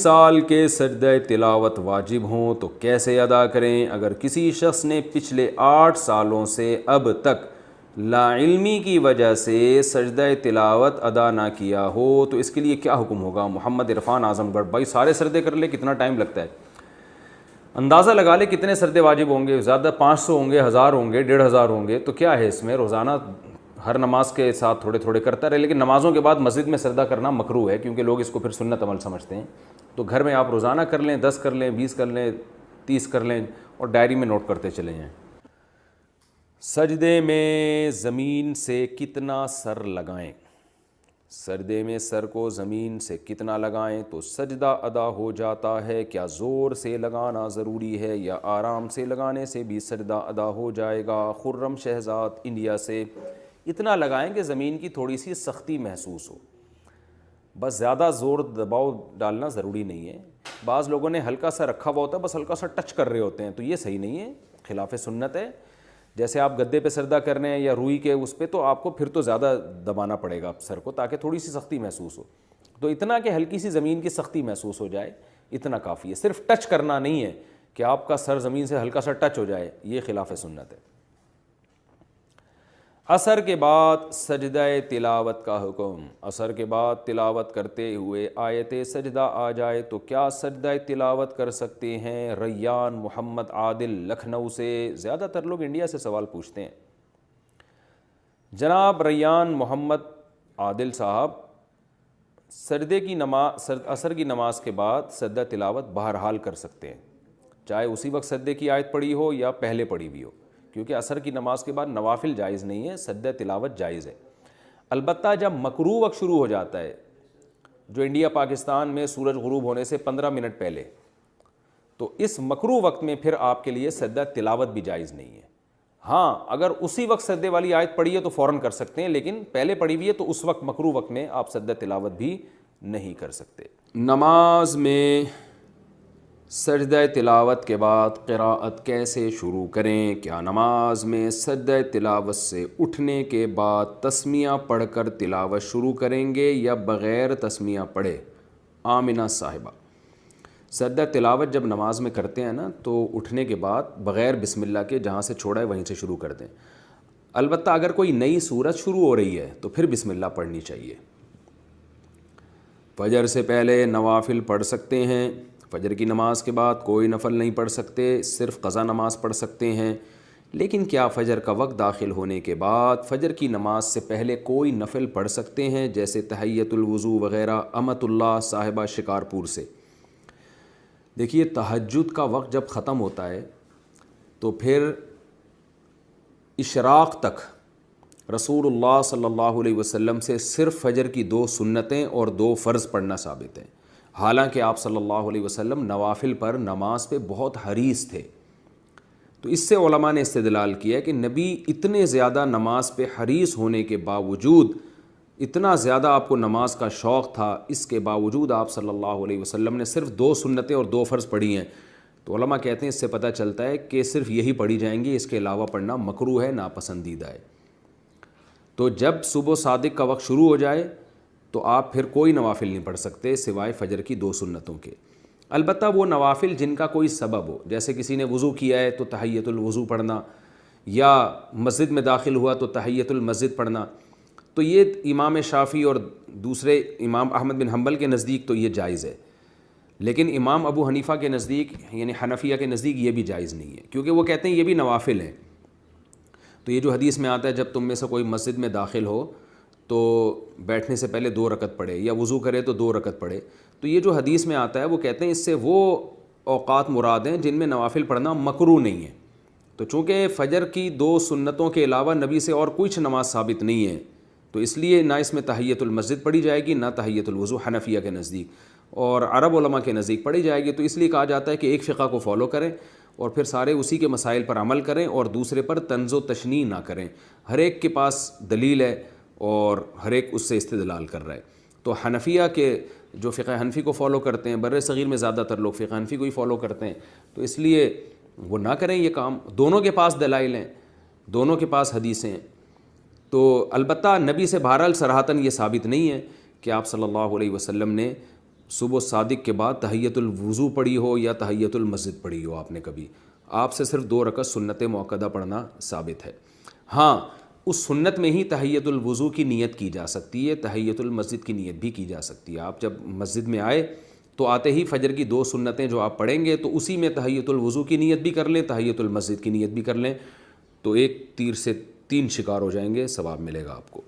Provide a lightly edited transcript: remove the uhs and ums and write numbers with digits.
سال کے سجدہ تلاوت واجب ہوں تو کیسے ادا کریں؟ اگر کسی شخص نے پچھلے 8 سالوں سے اب تک لا علمی کی وجہ سے سجدہ تلاوت ادا نہ کیا ہو تو اس کے لیے کیا حکم ہوگا؟ محمد عرفان اعظم گڑھ۔ بھائی سارے سجدے کر لے، کتنا ٹائم لگتا ہے؟ اندازہ لگا لے کتنے سجدے واجب ہوں گے، زیادہ 500 ہوں گے، 1000 ہوں گے، 1500 ہوں گے، تو کیا ہے اس میں؟ روزانہ ہر نماز کے ساتھ تھوڑے تھوڑے کرتا رہے، لیکن نمازوں کے بعد مسجد میں سجدہ کرنا مکروہ ہے کیونکہ لوگ اس کو پھر سنت عمل سمجھتے ہیں۔ تو گھر میں آپ روزانہ کر لیں، 10 کر لیں، 20 کر لیں، 30 کر لیں اور ڈائری میں نوٹ کرتے چلے جائیں۔ سجدے میں زمین سے کتنا سر لگائیں؟ سجدے میں سر کو زمین سے کتنا لگائیں تو سجدہ ادا ہو جاتا ہے؟ کیا زور سے لگانا ضروری ہے یا آرام سے لگانے سے بھی سجدہ ادا ہو جائے گا؟ خرم شہزاد انڈیا سے۔ اتنا لگائیں کہ زمین کی تھوڑی سی سختی محسوس ہو، بس زیادہ زور دباؤ ڈالنا ضروری نہیں ہے۔ بعض لوگوں نے ہلکا سا رکھا ہوا ہوتا ہے، بس ہلکا سا ٹچ کر رہے ہوتے ہیں، تو یہ صحیح نہیں ہے، خلاف سنت ہے۔ جیسے آپ گدے پہ سجدہ کر رہے ہیں یا روئی کے اس پہ، تو آپ کو پھر تو زیادہ دبانا پڑے گا سر کو تاکہ تھوڑی سی سختی محسوس ہو۔ تو اتنا کہ ہلکی سی زمین کی سختی محسوس ہو جائے، اتنا کافی ہے۔ صرف ٹچ کرنا نہیں ہے کہ آپ کا سر زمین سے ہلکا سا ٹچ ہو جائے، یہ خلاف سنت ہے۔ عصر کے بعد سجدہ تلاوت کا حکم۔ عصر کے بعد تلاوت کرتے ہوئے آیت سجدہ آ جائے تو کیا سجدہ تلاوت کر سکتے ہیں؟ ریان محمد عادل لکھنؤ سے۔ زیادہ تر لوگ انڈیا سے سوال پوچھتے ہیں۔ جناب ریان محمد عادل صاحب، سجدے کی نماز، عصر کی نماز کے بعد سجدہ تلاوت بہرحال کر سکتے ہیں، چاہے اسی وقت سجدے کی آیت پڑھی ہو یا پہلے پڑھی بھی ہو، کیونکہ عصر کی نماز کے بعد نوافل جائز نہیں ہے، سجدہ تلاوت جائز ہے۔ البتہ جب مکروہ وقت شروع ہو جاتا ہے، جو انڈیا پاکستان میں سورج غروب ہونے سے 15 منٹ پہلے، تو اس مکروہ وقت میں پھر آپ کے لیے سجدہ تلاوت بھی جائز نہیں ہے۔ ہاں اگر اسی وقت سجدے والی آیت پڑھی ہے تو فوراً کر سکتے ہیں، لیکن پہلے پڑھی ہوئی ہے تو اس وقت مکروہ وقت میں آپ سجدہ تلاوت بھی نہیں کر سکتے۔ نماز میں سجدہ تلاوت کے بعد قراءت کیسے شروع کریں؟ کیا نماز میں سجدہ تلاوت سے اٹھنے کے بعد تسمیہ پڑھ کر تلاوت شروع کریں گے یا بغیر تسمیہ پڑھے؟ آمنہ صاحبہ، سجدہ تلاوت جب نماز میں کرتے ہیں نا تو اٹھنے کے بعد بغیر بسم اللہ کے جہاں سے چھوڑا ہے وہیں سے شروع کر دیں۔ البتہ اگر کوئی نئی سورت شروع ہو رہی ہے تو پھر بسم اللہ پڑھنی چاہیے۔ فجر سے پہلے نوافل پڑھ سکتے ہیں، فجر کی نماز کے بعد کوئی نفل نہیں پڑھ سکتے، صرف قضا نماز پڑھ سکتے ہیں۔ لیکن کیا فجر کا وقت داخل ہونے کے بعد فجر کی نماز سے پہلے کوئی نفل پڑھ سکتے ہیں، جیسے تحیۃ الوضو وغیرہ؟ امت اللہ صاحبہ شکارپور سے۔ دیکھیے تہجد کا وقت جب ختم ہوتا ہے تو پھر اشراق تک رسول اللہ صلی اللہ علیہ وسلم سے صرف فجر کی 2 سنتیں اور 2 فرض پڑھنا ثابت ہے، حالانکہ آپ صلی اللہ علیہ وسلم نوافل پر نماز پہ بہت حریص تھے۔ تو اس سے علماء نے استدلال کیا ہے کہ نبی اتنے زیادہ نماز پہ حریص ہونے کے باوجود، اتنا زیادہ آپ کو نماز کا شوق تھا، اس کے باوجود آپ صلی اللہ علیہ وسلم نے صرف 2 سنتیں اور 2 فرض پڑھی ہیں۔ تو علماء کہتے ہیں اس سے پتہ چلتا ہے کہ صرف یہی پڑھی جائیں گی، اس کے علاوہ پڑھنا مکروہ ہے، ناپسندیدہ ہے۔ تو جب صبح صادق کا وقت شروع ہو جائے تو آپ پھر کوئی نوافل نہیں پڑھ سکتے سوائے فجر کی 2 سنتوں کے۔ البتہ وہ نوافل جن کا کوئی سبب ہو، جیسے کسی نے وضو کیا ہے تو تحیۃ الوضو پڑھنا، یا مسجد میں داخل ہوا تو تحیۃ المسجد پڑھنا، تو یہ امام شافعی اور دوسرے امام احمد بن حنبل کے نزدیک تو یہ جائز ہے، لیکن امام ابو حنیفہ کے نزدیک یعنی حنفیہ کے نزدیک یہ بھی جائز نہیں ہے، کیونکہ وہ کہتے ہیں یہ بھی نوافل ہیں۔ تو یہ جو حدیث میں آتا ہے جب تم میں سے کوئی مسجد میں داخل ہو تو بیٹھنے سے پہلے 2 رکعت پڑھے یا وضو کرے تو 2 رکعت پڑھے، تو یہ جو حدیث میں آتا ہے وہ کہتے ہیں اس سے وہ اوقات مراد ہیں جن میں نوافل پڑھنا مکروہ نہیں ہے۔ تو چونکہ فجر کی 2 سنتوں کے علاوہ نبی سے اور کچھ نماز ثابت نہیں ہے، تو اس لیے نہ اس میں تحیۃ المسجد پڑھی جائے گی، نہ تحیۃ الوضو حنفیہ کے نزدیک، اور عرب علماء کے نزدیک پڑھی جائے گی۔ تو اس لیے کہا جاتا ہے کہ ایک فقہ کو فالو کریں اور پھر سارے اسی کے مسائل پر عمل کریں اور دوسرے پر طنز و تشنیع نہ کریں۔ ہر ایک کے پاس دلیل ہے اور ہر ایک اس سے استدلال کر رہا ہے۔ تو حنفیہ کے جو فقہ حنفی کو فالو کرتے ہیں، بر صغیر میں زیادہ تر لوگ فقہ حنفی کو ہی فالو کرتے ہیں، تو اس لیے وہ نہ کریں یہ کام۔ دونوں کے پاس دلائل ہیں، دونوں کے پاس حدیثیں ہیں۔ تو البتہ نبی سے بہرحال صراحتاً یہ ثابت نہیں ہے کہ آپ صلی اللہ علیہ وسلم نے صبح صادق کے بعد تحیۃ الوضو پڑھی ہو یا تحیۃ المسجد پڑھی ہو آپ نے کبھی، آپ سے صرف 2 رکعت سنت موقدہ پڑھنا ثابت ہے۔ ہاں اس سنت میں ہی تحیۃ الوضو کی نیت کی جا سکتی ہے، تحیۃ المسجد کی نیت بھی کی جا سکتی ہے۔ آپ جب مسجد میں آئے تو آتے ہی فجر کی 2 سنتیں جو آپ پڑھیں گے تو اسی میں تحیۃ الوضو کی نیت بھی کر لیں، تحیۃ المسجد کی نیت بھی کر لیں، تو ایک تیر سے 3 شکار ہو جائیں گے، ثواب ملے گا آپ کو۔